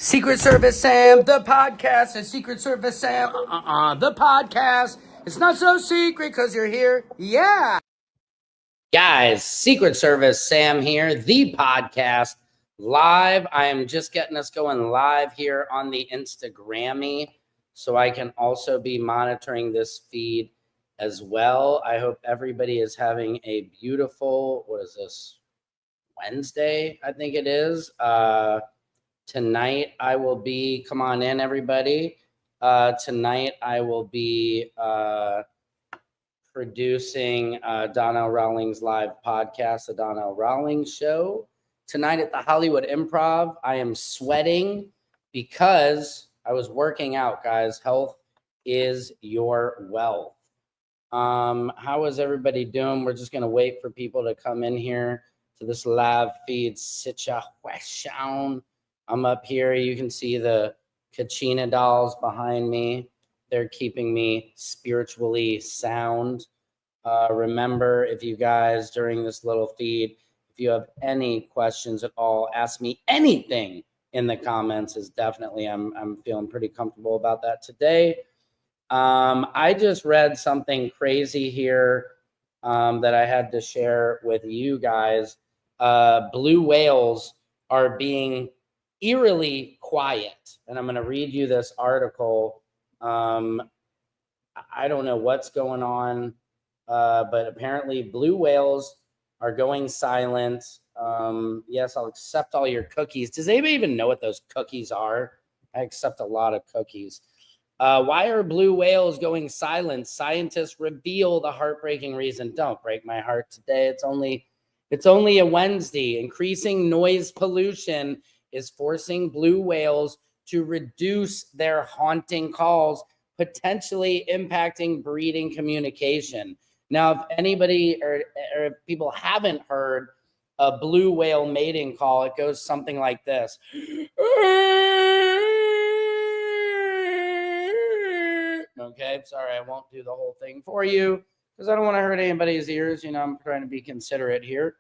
Secret Service Sam, the podcast is Secret Service Sam, the podcast. It's not so secret because you're here. Yeah. Guys, Secret Service Sam here, the podcast live. I am just getting us going live here on the Instagrammy so I can also be monitoring this feed as well. I hope everybody is having a beautiful, what is this, Wednesday, I think it is. Tonight I will be, come on in everybody. Tonight I will be producing Donnell Rawlings live podcast, the Donnell Rawlings Show. Tonight at the Hollywood Improv, I am sweating because I was working out, guys. Health is your wealth. How is everybody doing? We're just going to wait for people to come in here to this live feed situation. I'm up here. You can see the Kachina dolls behind me. They're keeping me spiritually sound. Remember, if you guys, during this little feed, if you have any questions at all, ask me anything in the comments. Is definitely, I'm feeling pretty comfortable about that today. I just read something crazy here that I had to share with you guys. Blue whales are being eerily quiet. And I'm going to read you this article. I don't know what's going on, but apparently blue whales are going silent. Yes, I'll accept all your cookies. Does anybody even know what those cookies are? I accept a lot of cookies. Why are blue whales going silent? Scientists reveal the heartbreaking reason. Don't break my heart today. It's only a Wednesday. Increasing noise pollution is forcing blue whales to reduce their haunting calls, potentially impacting breeding communication. Now, if anybody or if people haven't heard a blue whale mating call, it goes something like this. Okay, sorry, I won't do the whole thing for you because I don't want to hurt anybody's ears. You know, I'm trying to be considerate here.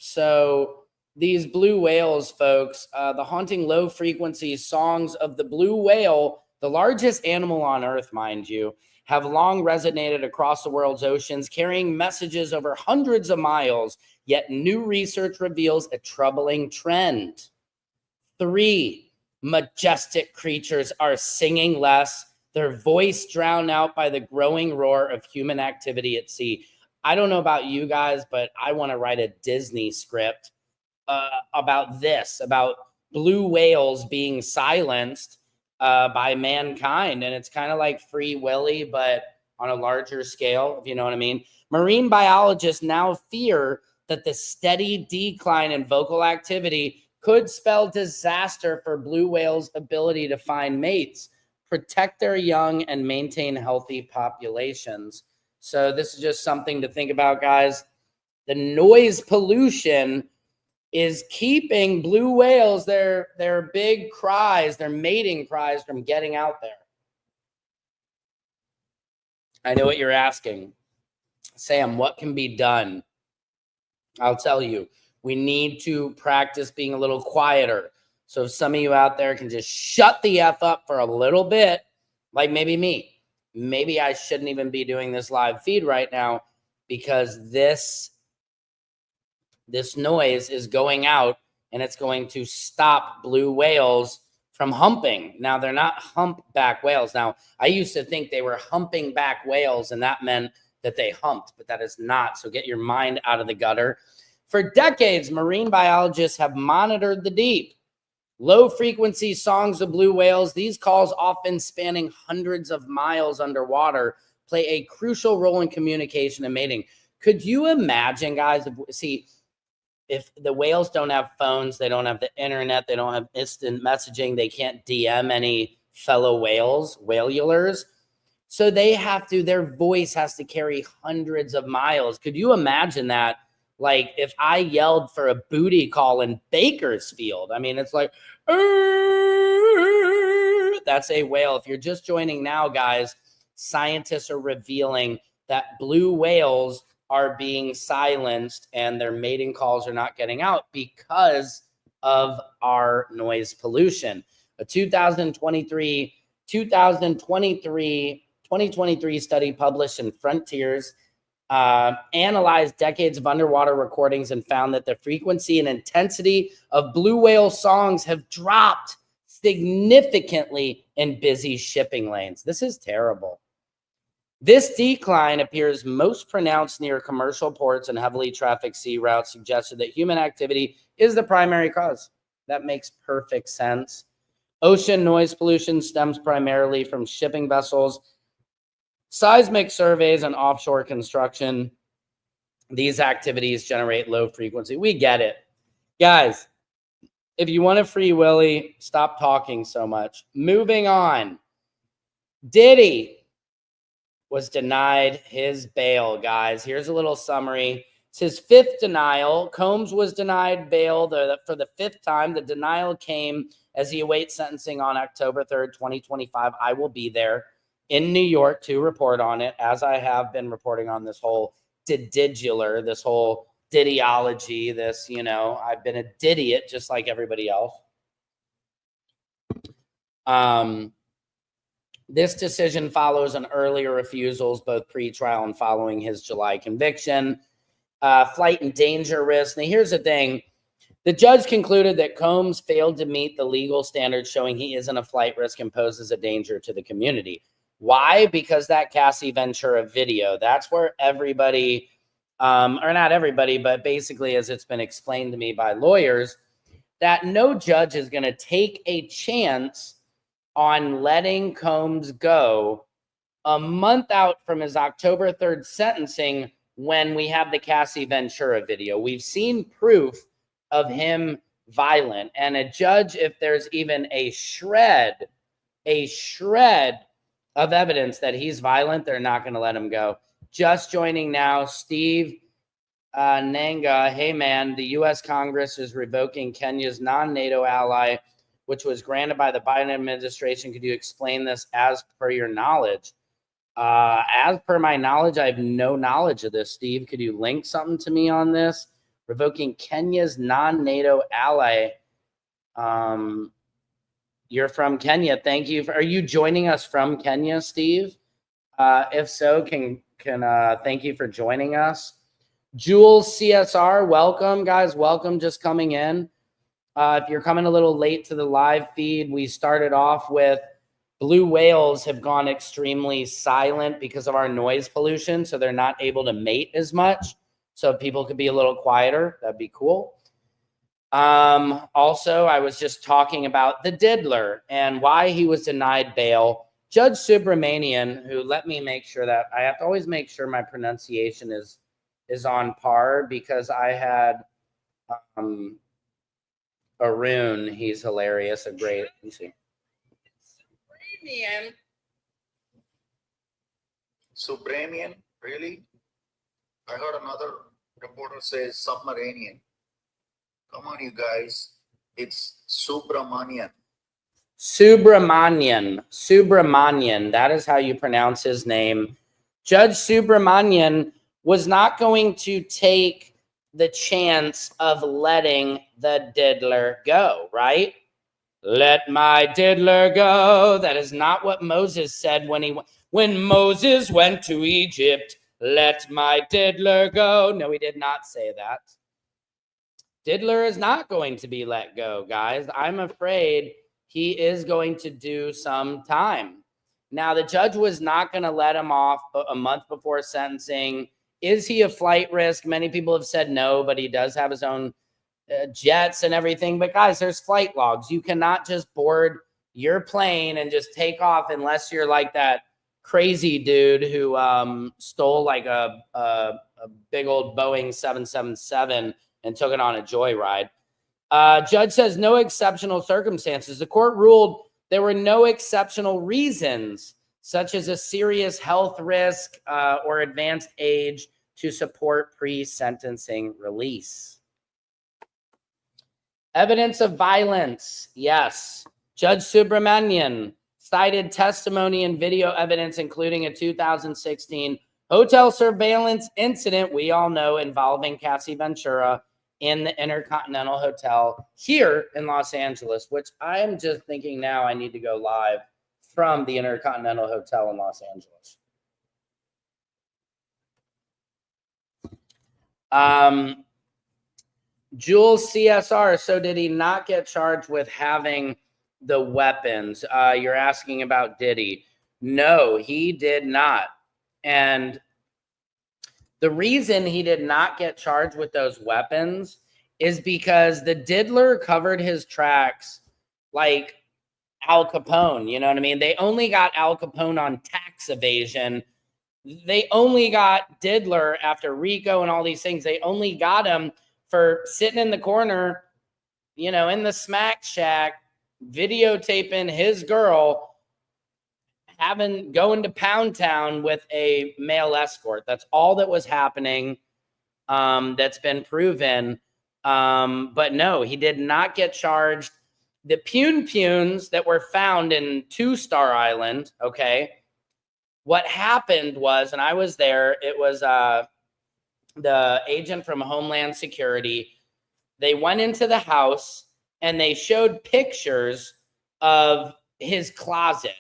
So these blue whales, folks, the haunting low frequency songs of the blue whale, the largest animal on Earth, mind you, have long resonated across the world's oceans, carrying messages over hundreds of miles. Yet new research reveals a troubling trend. 3, majestic creatures are singing less, their voice drowned out by the growing roar of human activity at sea. I don't know about you guys, but I want to write a Disney script about this, about blue whales being silenced by mankind. And it's kind of like Free Willy, but on a larger scale, if you know what I mean. Marine biologists now fear that the steady decline in vocal activity could spell disaster for blue whales' ability to find mates, protect their young, and maintain healthy populations. So this is just something to think about, guys. The noise pollution is keeping blue whales, their big cries, their mating cries, from getting out there. I know what you're asking. Sam, what can be done? I'll tell you. We need to practice being a little quieter. So if some of you out there can just shut the F up for a little bit, like maybe me, maybe I shouldn't even be doing this live feed right now because this noise is going out and it's going to stop blue whales from humping. Now, they're not humpback whales. Now, I used to think they were humping back whales and that meant that they humped, but that is not. So get your mind out of the gutter. For decades, marine biologists have monitored the deep. Low-frequency songs of blue whales, these calls often spanning hundreds of miles underwater, play a crucial role in communication and mating. Could you imagine, guys, if the whales don't have phones, they don't have the internet, they don't have instant messaging, they can't DM any fellow whalulers. So their voice has to carry hundreds of miles. Could you imagine that? Like if I yelled for a booty call in Bakersfield, I mean, it's like, that's a whale. If you're just joining now, guys, scientists are revealing that blue whales are being silenced and their mating calls are not getting out because of our noise pollution. A 2023 study published in Frontiers analyzed decades of underwater recordings and found that the frequency and intensity of blue whale songs have dropped significantly in busy shipping lanes. This is terrible. This decline appears most pronounced near commercial ports and heavily trafficked sea routes, suggested that human activity is the primary cause. That makes perfect sense. Ocean noise pollution stems primarily from shipping vessels, seismic surveys, and offshore construction. These activities generate low frequency. We get it. Guys, if you want a Free Willy, stop talking so much. Moving on. Diddy was denied his bail, guys. Here's a little summary. It's his fifth denial. Combs was denied bail for the fifth time. The denial came as he awaits sentencing on October 3rd, 2025. I will be there in New York to report on it, as I have been reporting on this whole dididular, this whole Diddyology, this, you know, I've been a Didiot just like everybody else. This decision follows on earlier refusals, both pre-trial and following his July conviction. Flight and danger risk. Now, here's the thing. The judge concluded that Combs failed to meet the legal standards showing he isn't a flight risk and poses a danger to the community. Why? Because that Cassie Ventura video, that's where everybody, or not everybody, but basically as it's been explained to me by lawyers, that no judge is going to take a chance on letting Combs go a month out from his October 3rd sentencing when we have the Cassie Ventura video. We've seen proof of him violent, and a judge, if there's even a shred of evidence that he's violent, they're not going to let him go. Just joining now, Steve Nanga. Hey, man, the U.S. Congress is revoking Kenya's non-NATO ally, which was granted by the Biden administration. Could you explain this as per your knowledge? As per my knowledge, I have no knowledge of this. Steve, could you link something to me on this? Revoking Kenya's non-NATO ally. You're from Kenya. Thank you. Are you joining us from Kenya, Steve? If so, thank you for joining us. Jules CSR, welcome, guys. Welcome, just coming in. If you're coming a little late to the live feed, we started off with blue whales have gone extremely silent because of our noise pollution, so they're not able to mate as much. So people could be a little quieter. That'd be cool. Also, I was just talking about the diddler and why he was denied bail. Judge Subramanian, who, let me make sure that I have to always make sure my pronunciation is on par, because I had Arun. He's hilarious. A great. Let me see. Subramanian, really? I heard another reporter say submarinian. Come on, you guys. It's Subramanian. Subramanian. That is how you pronounce his name. Judge Subramanian was not going to take the chance of letting the diddler go, right? Let my diddler go. That is not what Moses said when Moses went to Egypt. Let my diddler go. No, he did not say that. Diddler is not going to be let go, guys. I'm afraid he is going to do some time. Now, the judge was not going to let him off a month before sentencing. Is he a flight risk? Many people have said no, but he does have his own jets and everything. But guys, there's flight logs. You cannot just board your plane and just take off unless you're like that crazy dude who stole like a big old Boeing 777 and took it on a joyride. Judge says no exceptional circumstances. The court ruled there were no exceptional reasons, such as a serious health risk or advanced age, to support pre-sentencing release. Evidence of violence. Yes. Judge Subramanian cited testimony and video evidence, including a 2016 hotel surveillance incident, we all know, involving Cassie Ventura, in the Intercontinental Hotel here in Los Angeles, which I'm just thinking now I need to go live from the Intercontinental Hotel in Los Angeles. Jules CSR, so did he not get charged with having the weapons? You're asking about Diddy. No, he did not. And the reason he did not get charged with those weapons is because the diddler covered his tracks like Al Capone. You know what I mean? They only got Al Capone on tax evasion. They only got Diddler after Rico and all these things. They only got him for sitting in the corner, you know, in the smack shack, videotaping his girl going to Pound Town with a male escort. That's all that was happening. That's been proven. But no, he did not get charged. The Punes that were found in Two Star Island, okay, what happened was, and I was there, it was the agent from Homeland Security. They went into the house and they showed pictures of his closet.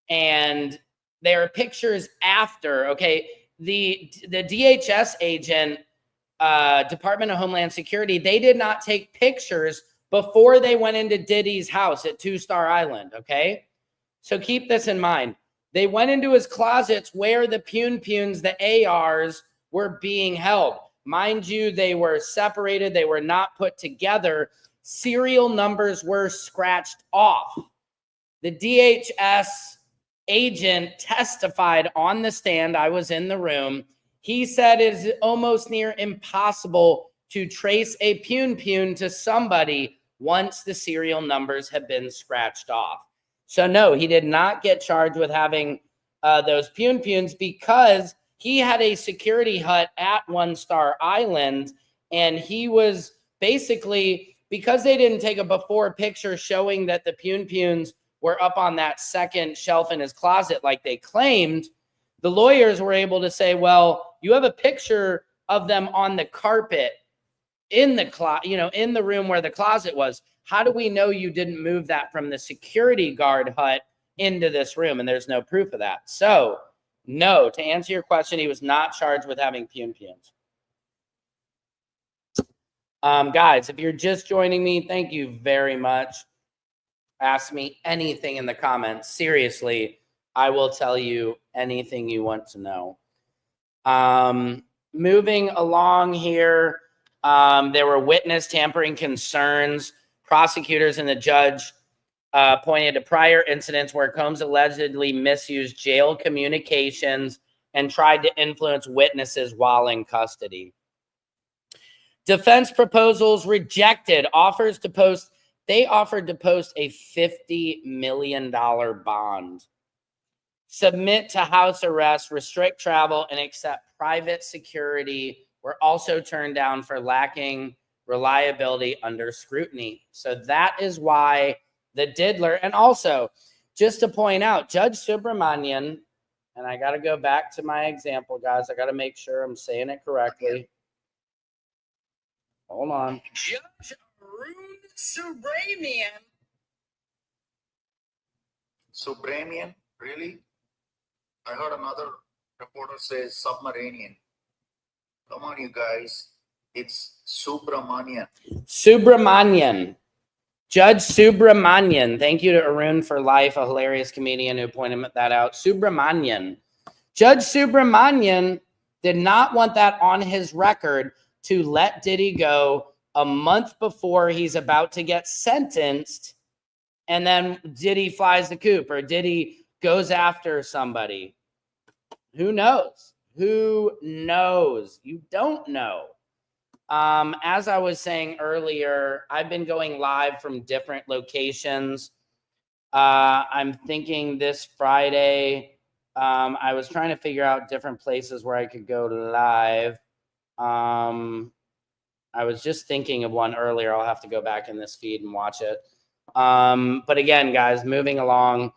And there are pictures after, okay, the DHS agent, Department of Homeland Security, they did not take pictures before they went into Diddy's house at Two Star Island, okay? So keep this in mind. They went into his closets where the Punes, the ARs, were being held. Mind you, they were separated. They were not put together. Serial numbers were scratched off. The DHS agent testified on the stand. I was in the room. He said it is almost near impossible to trace a Pune to somebody once the serial numbers have been scratched off. So no, he did not get charged with having those Punes because he had a security hut at One Star Island, and he was basically, because they didn't take a before picture showing that the Punes were up on that second shelf in his closet like they claimed, the lawyers were able to say, well, you have a picture of them on the carpet in the in the room where the closet was. How do we know you didn't move that from the security guard hut into this room? And there's no proof of that. So no, to answer your question, he was not charged with having Punes. Guys, if you're just joining me, thank you very much. Ask me anything in the comments. Seriously, I will tell you anything you want to know. Moving along here, there were witness tampering concerns. Prosecutors and the judge pointed to prior incidents where Combs allegedly misused jail communications and tried to influence witnesses while in custody. Defense proposals rejected. They offered to post a $50 million bond, submit to house arrest, restrict travel, and accept private security were also turned down for lacking reliability under scrutiny. So that is why the diddler, and also just to point out, Judge Subramanian, and I got to go back to my example, guys. I got to make sure I'm saying it correctly. Hold on. Judge Arun Subramanian. Subramanian? Really? I heard another reporter say Submarinian. Come on, you guys. It's Subramanian. Subramanian. Judge Subramanian. Thank you to Arun for Life, a hilarious comedian who pointed that out. Subramanian. Judge Subramanian did not want that on his record to let Diddy go a month before he's about to get sentenced, and then Diddy flies the coop or Diddy goes after somebody. Who knows? Who knows? You don't know. As I was saying earlier, I've been going live from different locations. I'm thinking this Friday, I was trying to figure out different places where I could go live. I was just thinking of one earlier. I'll have to go back in this feed and watch it. But again, guys, moving along.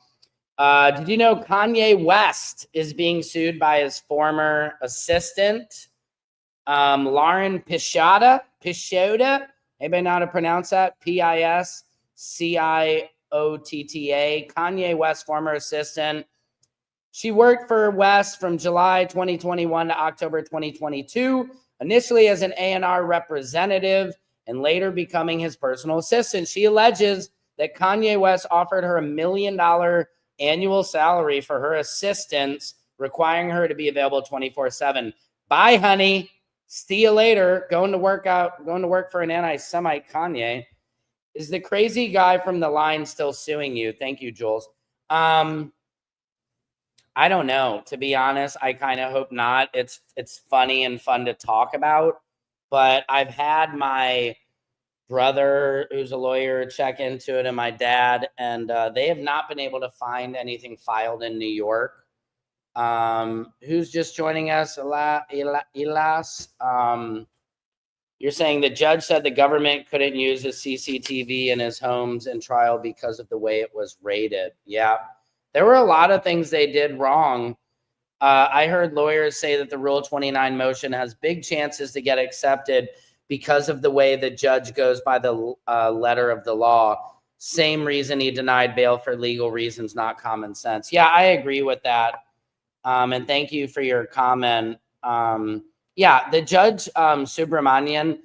Did you know Kanye West is being sued by his former assistant? Lauren Pisciotta. Anybody know how to pronounce that? Pisciotta. Kanye West, former assistant. She worked for West from July 2021 to October 2022, initially as an A&R representative and later becoming his personal assistant. She alleges that Kanye West offered her $1 million annual salary for her assistance, requiring her to be available 24/7. Bye, honey. See you later. Going to work for an anti-Semite Kanye. Is the crazy guy from The Line still suing you? Thank you, Jules. I don't know. To be honest, I kind of hope not. It's funny and fun to talk about, but I've had my brother, who's a lawyer, check into it, and my dad, and they have not been able to find anything filed in New York. Who's just joining us? Elas. You're saying the judge said the government couldn't use his CCTV in his homes in trial because of the way it was rated. Yeah. There were a lot of things they did wrong. I heard lawyers say that the Rule 29 motion has big chances to get accepted because of the way the judge goes by the letter of the law. Same reason he denied bail for legal reasons, not common sense. Yeah, I agree with that. And thank you for your comment. Yeah, the judge, Subramanian,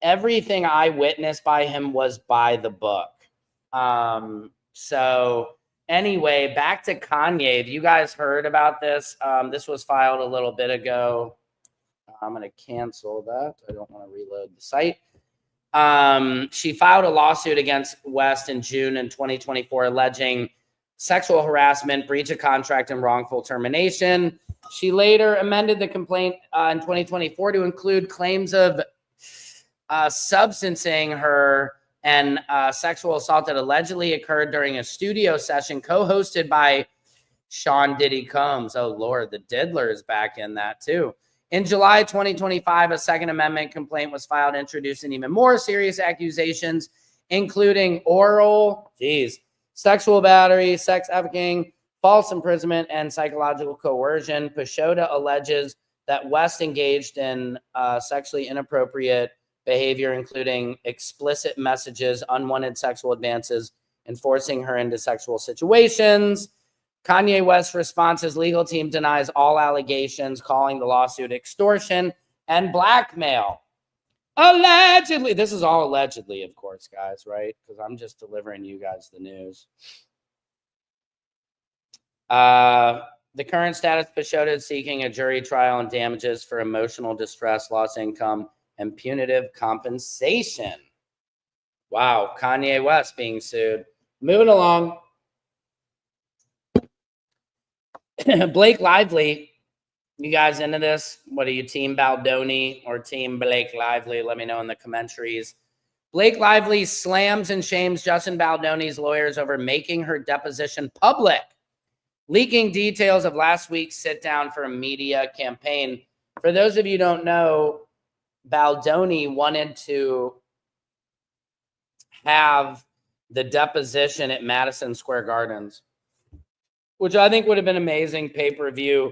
everything I witnessed by him was by the book. So anyway, back to Kanye. Have you guys heard about this? This was filed a little bit ago. I'm going to cancel that. I don't want to reload the site. She filed a lawsuit against West in June in 2024, alleging sexual harassment, breach of contract, and wrongful termination. She later amended the complaint in 2024 to include claims of substancing her and sexual assault that allegedly occurred during a studio session co-hosted by Sean Diddy Combs. Oh, Lord, the diddler is back in that too. In July 2025, a Second Amendment complaint was filed introducing even more serious accusations, including oral, sexual battery, sex trafficking, false imprisonment, and psychological coercion. Pisciotta alleges that West engaged in sexually inappropriate behavior, including explicit messages, unwanted sexual advances, and forcing her into sexual situations. Kanye West's response, his legal team denies all allegations, calling the lawsuit extortion and blackmail. Allegedly. This is all allegedly, of course, guys, right? Because I'm just delivering you guys the news. The current status, Pisciotta is seeking a jury trial and damages for emotional distress, lost income, and punitive compensation. Wow, Kanye West being sued. Moving along. Blake Lively, you guys into this? What are you, Team Baldoni or Team Blake Lively? Let me know in the commentaries. Blake Lively slams and shames Justin Baldoni's lawyers over making her deposition public, leaking details of last week's sit-down for a media campaign. For those of you who don't know, Baldoni wanted to have the deposition at Madison Square Gardens, which I think would have been amazing pay-per-view.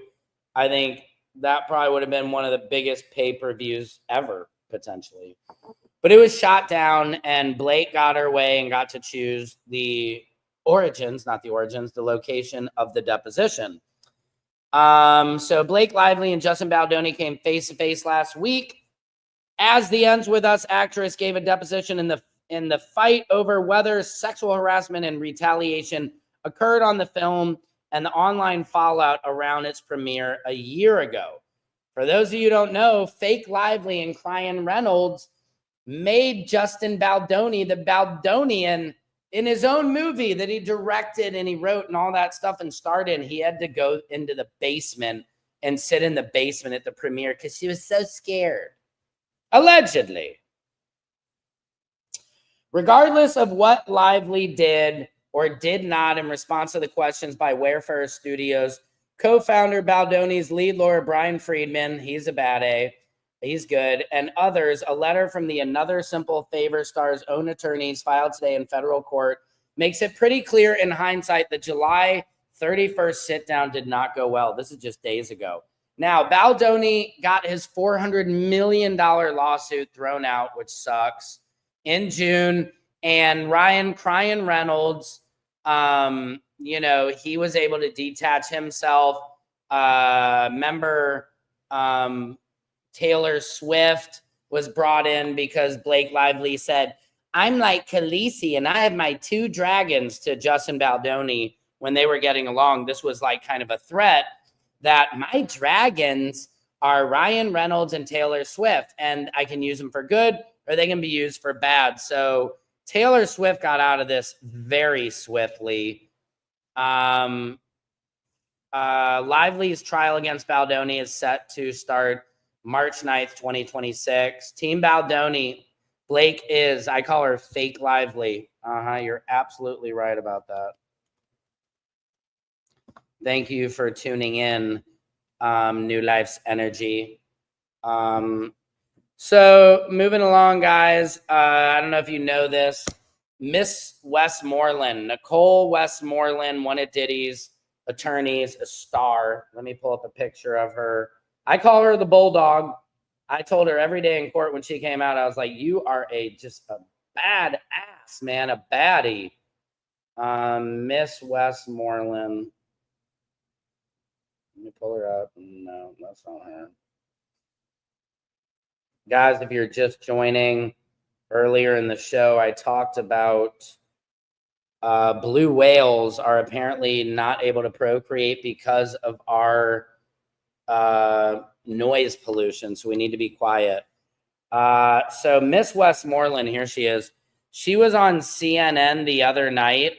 I think that probably would have been one of the biggest pay-per-views ever, potentially. But it was shot down, and Blake got her way and got to choose the the location of the deposition. So Blake Lively and Justin Baldoni came face-to-face last week as the Ends With Us actress gave a deposition in the fight over whether sexual harassment and retaliation occurred on the film and the online fallout around its premiere a year ago. For those of you who don't know, Fake Lively and Ryan Reynolds made Justin Baldoni the Baldonian in his own movie that he directed and he wrote and all that stuff and starred in. He had to go into the basement and sit in the basement at the premiere because she was so scared. Allegedly. Regardless of what Lively did or did not in response to the questions by Wayfarer Studios, co-founder Baldoni's lead lawyer, Brian Friedman, he's a bad A, he's good, and others, a letter from the Another Simple Favor star's own attorneys filed today in federal court makes it pretty clear in hindsight that July 31st sit-down did not go well. This is just days ago. Now, Baldoni got his $400 million lawsuit thrown out, which sucks, in June. And Ryan Crying Reynolds, he was able to detach himself. Member Taylor Swift was brought in because Blake Lively said, I'm like Khaleesi and I have my 2 dragons to Justin Baldoni when they were getting along. This was like kind of a threat that my dragons are Ryan Reynolds and Taylor Swift, and I can use them for good or they can be used for bad. So Taylor Swift got out of this very swiftly. Lively's trial against Baldoni is set to start March 9th, 2026. Team Baldoni, Blake is, I call her fake Lively. You're absolutely right about that. Thank you for tuning in, New Life's Energy. So moving along, guys, I don't know if you know this. Miss Westmoreland, Nicole Westmoreland, one of Diddy's attorneys, a star. Let me pull up a picture of her. I call her the Bulldog. I told her every day in court when she came out, I was like, you are just a bad ass, man, a baddie. Miss Westmoreland. Let me pull her up. No, that's not her. Guys, if you're just joining, earlier in the show, I talked about blue whales are apparently not able to procreate because of our noise pollution. So we need to be quiet. So Miss Westmoreland, here she is. She was on CNN the other night.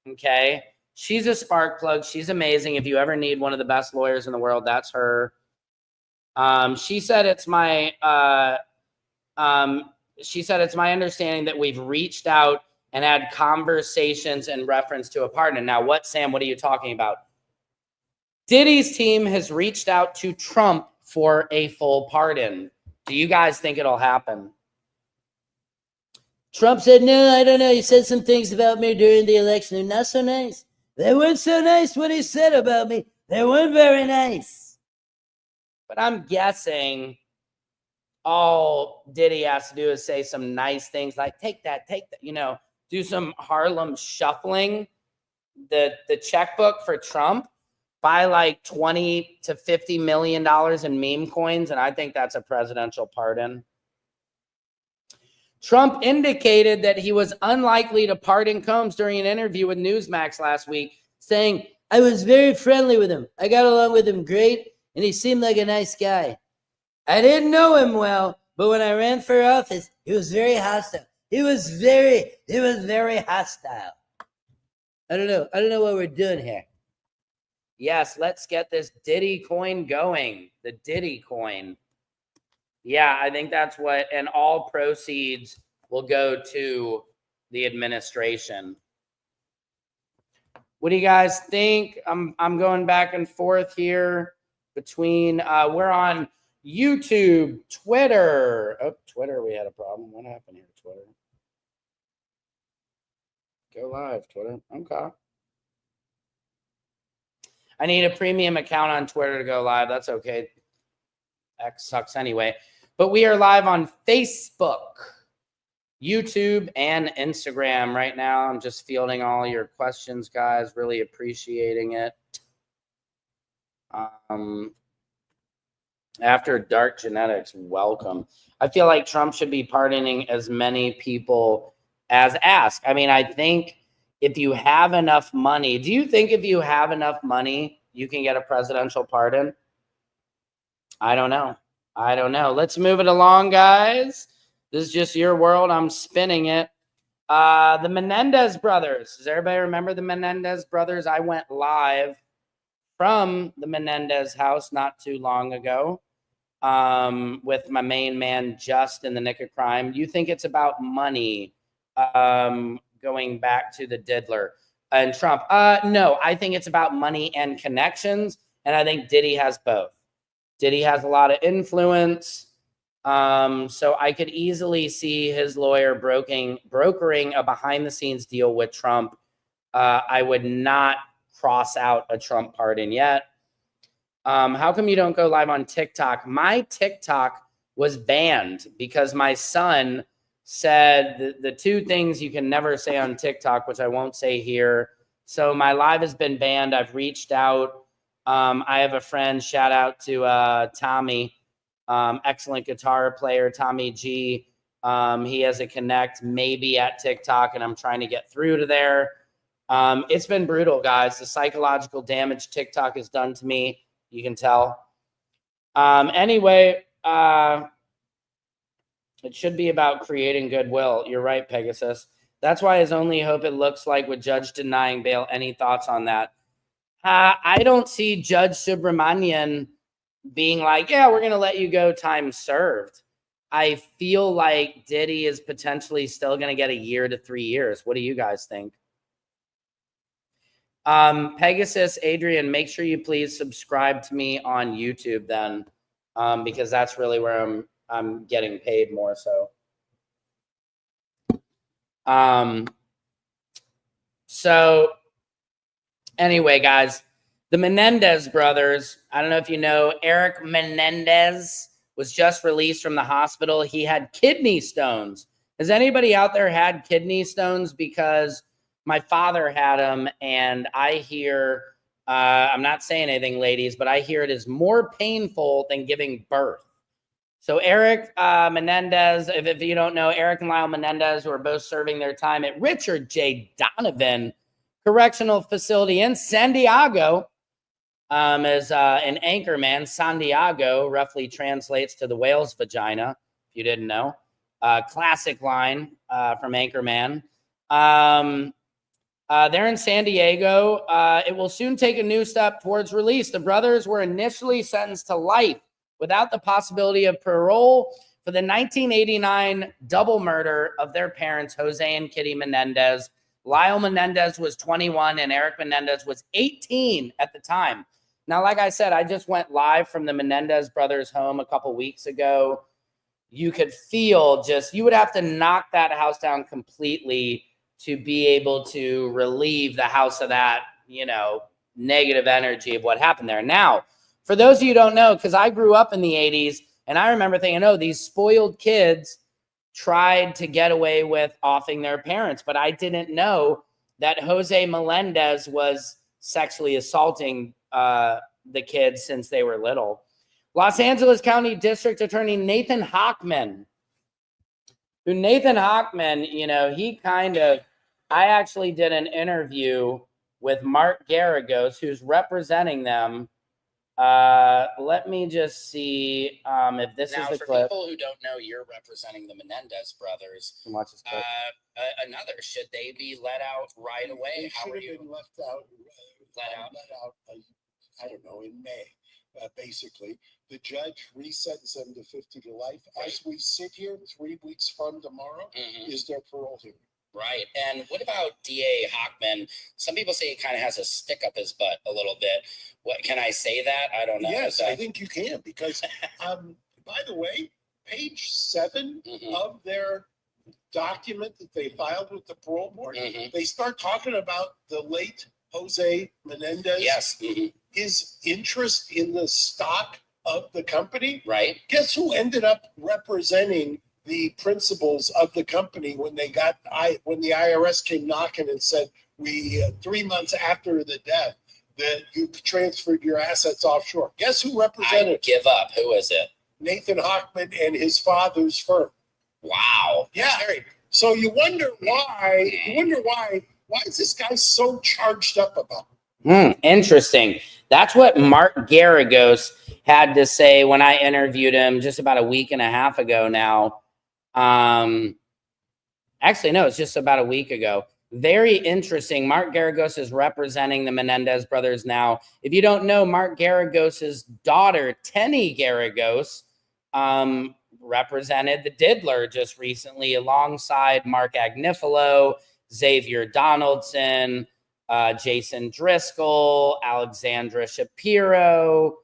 Okay. She's a spark plug. She's amazing. If you ever need one of the best lawyers in the world, that's her. She said it's my understanding that we've reached out and had conversations in reference to a pardon. Now, Sam, what are you talking about? Diddy's team has reached out to Trump for a full pardon. Do you guys think it'll happen? Trump said, no, I don't know. He said some things about me during the election. They're not so nice. They weren't so nice what he said about me. They weren't very nice. But I'm guessing all Diddy has to do is say some nice things like take that, do some Harlem shuffling, the checkbook for Trump, buy like $20 to $50 million in meme coins, and I think that's a presidential pardon. Trump indicated that he was unlikely to pardon Combs during an interview with Newsmax last week, saying, I was very friendly with him. I got along with him great, and he seemed like a nice guy. I didn't know him well, but when I ran for office, he was very hostile. He was very hostile. I don't know what we're doing here. Yes, let's get this Diddy coin going. The Diddy coin. Yeah, I think that's what, and all proceeds will go to the administration. What do you guys think? I'm going back and forth here between, we're on YouTube, Twitter. Oh, Twitter, we had a problem. What happened here, Twitter? Go live, Twitter. Okay. I need a premium account on Twitter to go live. That's okay. X sucks anyway. But we are live on Facebook, YouTube, and Instagram right now. I'm just fielding all your questions, guys. Really appreciating it. After Dark Genetics, welcome. I feel like Trump should be pardoning as many people as ask. I mean, I think if you have enough money, do you think if you have enough money, you can get a presidential pardon? I don't know. Let's move it along, guys. This is just your world. I'm spinning it. The Menendez brothers. Does everybody remember the Menendez brothers? I went live from the Menendez house not too long ago with my main man, Just in the Nick of Crime. You think it's about money going back to the Diddler and Trump? No, I think it's about money and connections, and I think Diddy has both. Diddy has a lot of influence, so I could easily see his lawyer brokering a behind-the-scenes deal with Trump. I would not cross out a Trump pardon yet. How come you don't go live on TikTok? My TikTok was banned because my son said the two things you can never say on TikTok, which I won't say here. So my live has been banned. I've reached out. I have a friend, shout out to Tommy, excellent guitar player, Tommy G. He has a connect maybe at TikTok, and I'm trying to get through to there. It's been brutal, guys. The psychological damage TikTok has done to me, you can tell. Anyway, it should be about creating goodwill. You're right, Pegasus. That's why his only hope, it looks like, with Judge denying bail. Any thoughts on that? I don't see Judge Subramanian being like, yeah, we're going to let you go, time served. I feel like Diddy is potentially still going to get 1 year to 3 years. What do you guys think? Pegasus, Adrian, make sure you please subscribe to me on YouTube then, because that's really where I'm getting paid more so. So anyway, guys, the Menendez brothers, I don't know if you know, Eric Menendez was just released from the hospital. He had kidney stones. Has anybody out there had kidney stones? Because my father had them, and I hear, I'm not saying anything, ladies, but I hear it is more painful than giving birth. So Eric Menendez, if you don't know, Eric and Lyle Menendez, who are both serving their time at Richard J. Donovan Correctional Facility in San Diego, as an anchorman. San Diego roughly translates to the whale's vagina, if you didn't know. Classic line from Anchorman. They're in San Diego. It will soon take a new step towards release. The brothers were initially sentenced to life without the possibility of parole for the 1989 double murder of their parents, Jose and Kitty Menendez. Lyle Menendez was 21 and Eric Menendez was 18 at the time. Now, like I said, I just went live from the Menendez brothers' home a couple weeks ago. You could feel you would have to knock that house down completely to be able to relieve the house of that, negative energy of what happened there. Now, for those of you who don't know, because I grew up in the 80s, and I remember thinking, oh, these spoiled kids tried to get away with offing their parents. But I didn't know that Jose Melendez was sexually assaulting the kids since they were little. Los Angeles County District Attorney Nathan Hochman, I actually did an interview with Mark Garagos, who's representing them. Let me just see if this is the clip. People who don't know, you're representing the Menendez brothers. Watch this clip. Should they be let out right away? How are you? Let out, I don't know, in May. Basically, the judge resentenced them to 50 to life. Right. As we sit here 3 weeks from tomorrow, is their parole hearing. Right. And what about DA Hochman? Some people say he kind of has a stick up his butt a little bit. What, can I say that? I don't know. Yes, I think you can, because, by the way, page 7 of their document that they filed with the parole board, they start talking about the late Jose Menendez. Yes. His interest in the stock of the company. Right. Guess who ended up representing the principals of the company when the IRS came knocking and said, 3 months after the death, that you transferred your assets offshore? Guess who represented? I give up. Who is it? Nathan Hochman and his father's firm. Wow. Yeah. So you wonder why. Why is this guy so charged up about it? Interesting. That's what Mark Garagos had to say when I interviewed him just about a week and a half ago now. Actually, no, it's just about a week ago. Very interesting. Mark Garagos is representing the Menendez brothers now. If you don't know, Mark Garagos's daughter, Tenny Garagos, represented the Diddler just recently alongside Mark Agnifilo, Xavier Donaldson, Jason Driscoll, Alexandra Shapiro,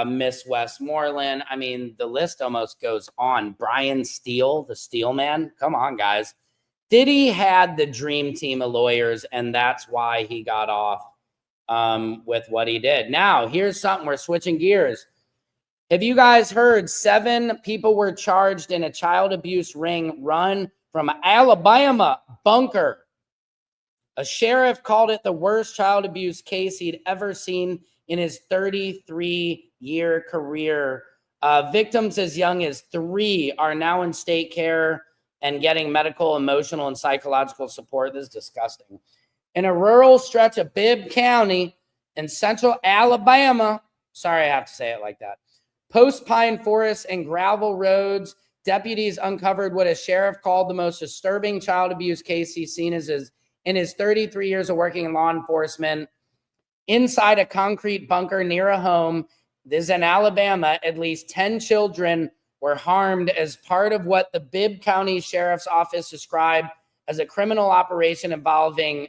Miss Westmoreland. I mean, the list almost goes on. Brian Steele, the Steel Man. Come on, guys. Diddy had the dream team of lawyers, and that's why he got off with what he did. Now, here's something. We're switching gears. Have you guys heard 7 people were charged in a child abuse ring run from Alabama bunker? A sheriff called it the worst child abuse case he'd ever seen in his 33-year career. Victims as young as 3 are now in state care and getting medical, emotional, and psychological support. This is disgusting. In a rural stretch of Bibb County in central Alabama, sorry I have to say it like that, post pine forests and gravel roads, deputies uncovered what a sheriff called the most disturbing child abuse case he's seen in his 33 years of working in law enforcement. Inside a concrete bunker near a home, this is in Alabama, at least 10 children were harmed as part of what the Bibb County Sheriff's Office described as a criminal operation involving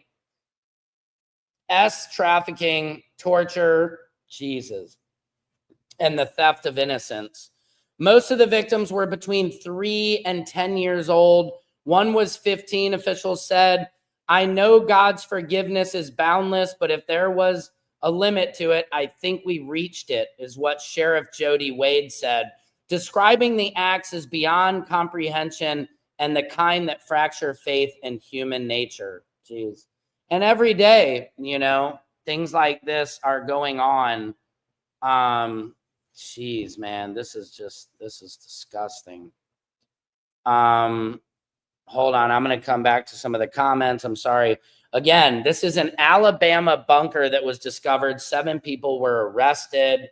trafficking, torture, Jesus, and the theft of innocence. Most of the victims were between 3 and 10 years old. One was 15, officials said. I know God's forgiveness is boundless, but if there was a limit to it, I think we reached it, is what Sheriff Jody Wade said, describing the acts as beyond comprehension and the kind that fracture faith and human nature. Jeez. And every day, you know, things like this are going on. Jeez, man, this is disgusting. Hold on, I'm going to come back to some of the comments. I'm sorry. Again, this is an Alabama bunker that was discovered. 7 people were arrested.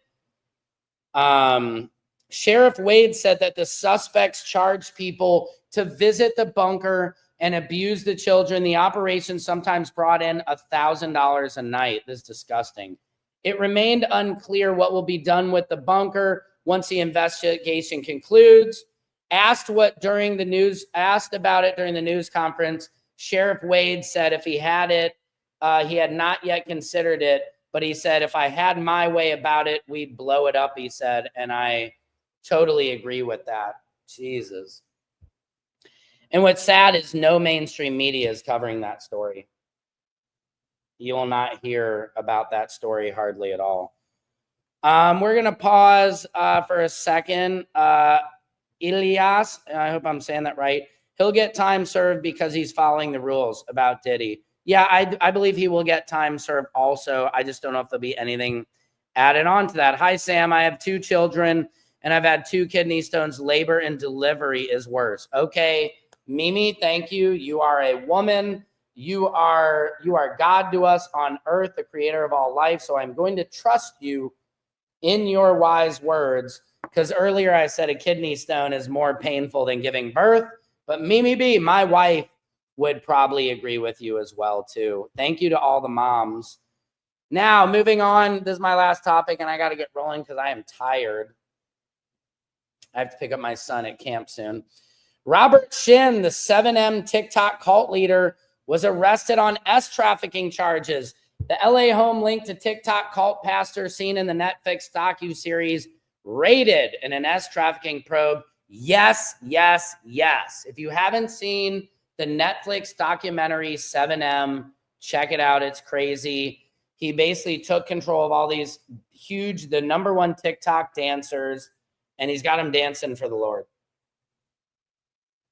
Sheriff Wade said that the suspects charged people to visit the bunker and abuse the children. The operation sometimes brought in $1,000 a night. This is disgusting. It remained unclear what will be done with the bunker once the investigation concludes. Asked about it during the news conference, Sheriff Wade said if he had it, he had not yet considered it, but he said, if I had my way about it, we'd blow it up, he said, and I totally agree with that. Jesus. And what's sad is no mainstream media is covering that story. You will not hear about that story hardly at all. We're going to pause for a second. Elias, I hope I'm saying that right. He'll get time served because he's following the rules about Diddy. Yeah, I believe he will get time served also. I just don't know if there'll be anything added on to that. Hi, Sam. I have 2 children, and I've had 2 kidney stones. Labor and delivery is worse. Okay, Mimi, thank you. You are a woman. You are God to us on earth, the creator of all life. So I'm going to trust you in your wise words, because earlier I said a kidney stone is more painful than giving birth. But Mimi B, my wife, would probably agree with you as well, too. Thank you to all the moms. Now, moving on. This is my last topic, and I got to get rolling because I am tired. I have to pick up my son at camp soon. Robert Shin, the 7M TikTok cult leader, was arrested on trafficking charges. The LA home linked to TikTok cult pastor seen in the Netflix docuseries Raided in an trafficking probe. Yes, yes, yes. If you haven't seen the Netflix documentary 7M, check it out. It's crazy. He basically took control of all these huge, the #1 TikTok dancers, and he's got them dancing for the Lord.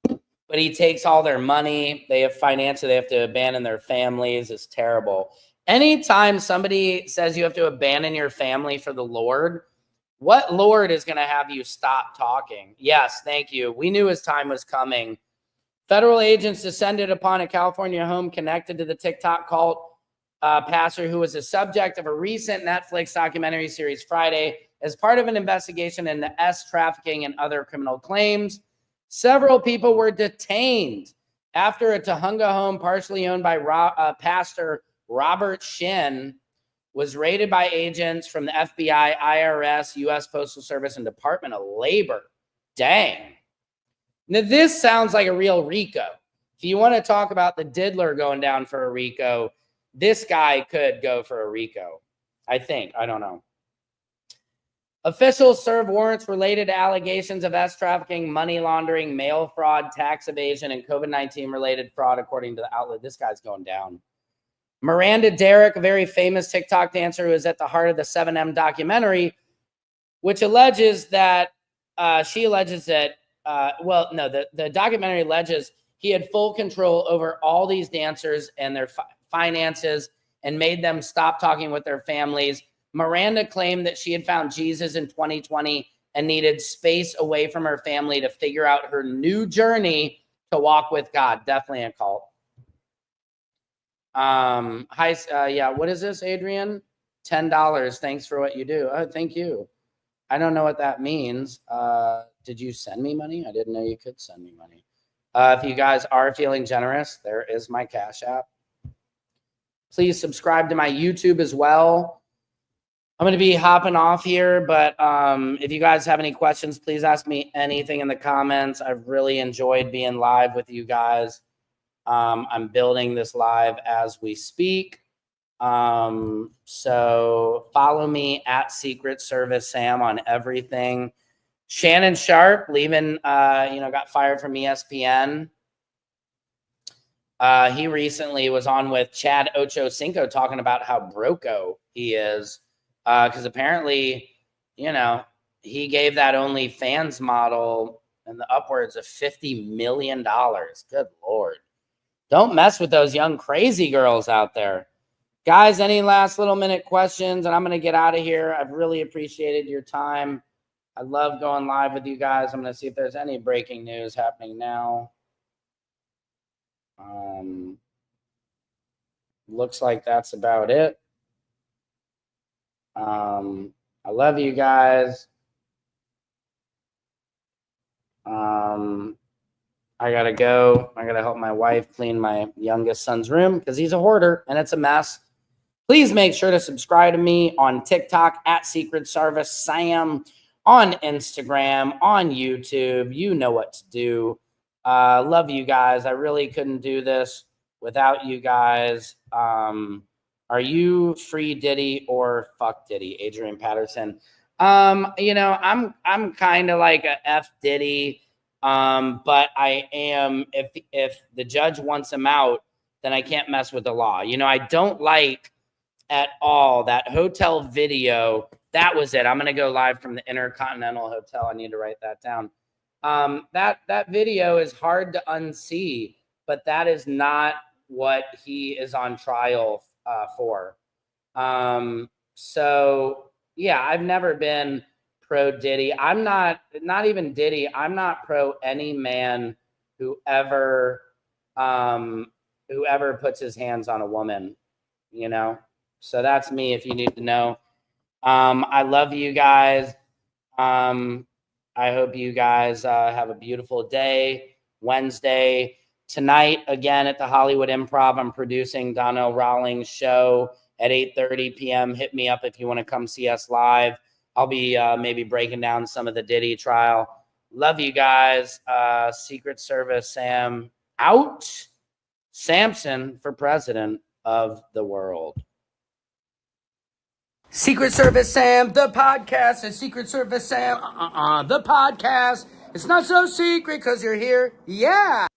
But he takes all their money. They have financially, they have to abandon their families. It's terrible. Anytime somebody says you have to abandon your family for the Lord, what Lord is going to have you stop talking? Yes, thank you. We knew his time was coming. Federal agents descended upon a California home connected to the TikTok cult pastor who was the subject of a recent Netflix documentary series Friday as part of an investigation into trafficking and other criminal claims. Several people were detained after a Tujunga home partially owned by Pastor Robert Shin was raided by agents from the FBI, IRS, U.S. Postal Service, and Department of Labor. Dang. Now, this sounds like a real RICO. If you want to talk about the diddler going down for a RICO, this guy could go for a RICO. I think. I don't know. Officials served warrants related to allegations of trafficking, money laundering, mail fraud, tax evasion, and COVID-19 related fraud, according to the outlet. This guy's going down. Miranda Derrick, a very famous TikTok dancer who is at the heart of the 7M documentary, which alleges that the documentary alleges he had full control over all these dancers and their finances and made them stop talking with their families. Miranda claimed that she had found Jesus in 2020 and needed space away from her family to figure out her new journey to walk with God. Definitely a cult. What is this, Adrian? $10. Thanks for what you do. Oh, thank you. I don't know what that means. Did you send me money? I didn't know you could send me money. If you guys are feeling generous, there is my Cash App. Please subscribe to my YouTube as well. I'm going to be hopping off here, but if you guys have any questions, please ask me anything in the comments. I've really enjoyed being live with you guys. I'm building this live as we speak. So follow me at Secret Service Sam on everything. Shannon Sharp got fired from ESPN. He recently was on with Chad Ochocinco talking about how broco he is. Because apparently, he gave that OnlyFans model in the upwards of $50 million. Good Lord. Don't mess with those young crazy girls out there. Guys, any last little minute questions? And I'm going to get out of here. I've really appreciated your time. I love going live with you guys. I'm going to see if there's any breaking news happening now. Looks like that's about it. I love you guys. I gotta go. I gotta help my wife clean my youngest son's room because he's a hoarder and it's a mess. Please make sure to subscribe to me on TikTok at Secret Service Sam, on Instagram, on YouTube. You know what to do. Love you guys. I really couldn't do this without you guys. Are you free Diddy or fuck Diddy? Adrian Patterson. I'm kind of like a F Diddy. But I am, if the judge wants him out, then I can't mess with the law. I don't like at all that hotel video. That was it. I'm going to go live from the Intercontinental Hotel. I need to write that down. That video is hard to unsee, but that is not what he is on trial for. So yeah, I've never been pro Diddy. I'm not even Diddy. I'm not pro any man whoever puts his hands on a woman, So that's me if you need to know. I love you guys. I hope you guys have a beautiful day. Wednesday. Tonight, again, at the Hollywood Improv, I'm producing Donnell Rawlings' show at 8:30 p.m. Hit me up if you want to come see us live. I'll be maybe breaking down some of the Diddy trial. Love you guys. Secret Service Sam out. Samson for president of the world. Secret Service Sam, the podcast. It's Secret Service Sam, the podcast. It's not so secret because you're here. Yeah.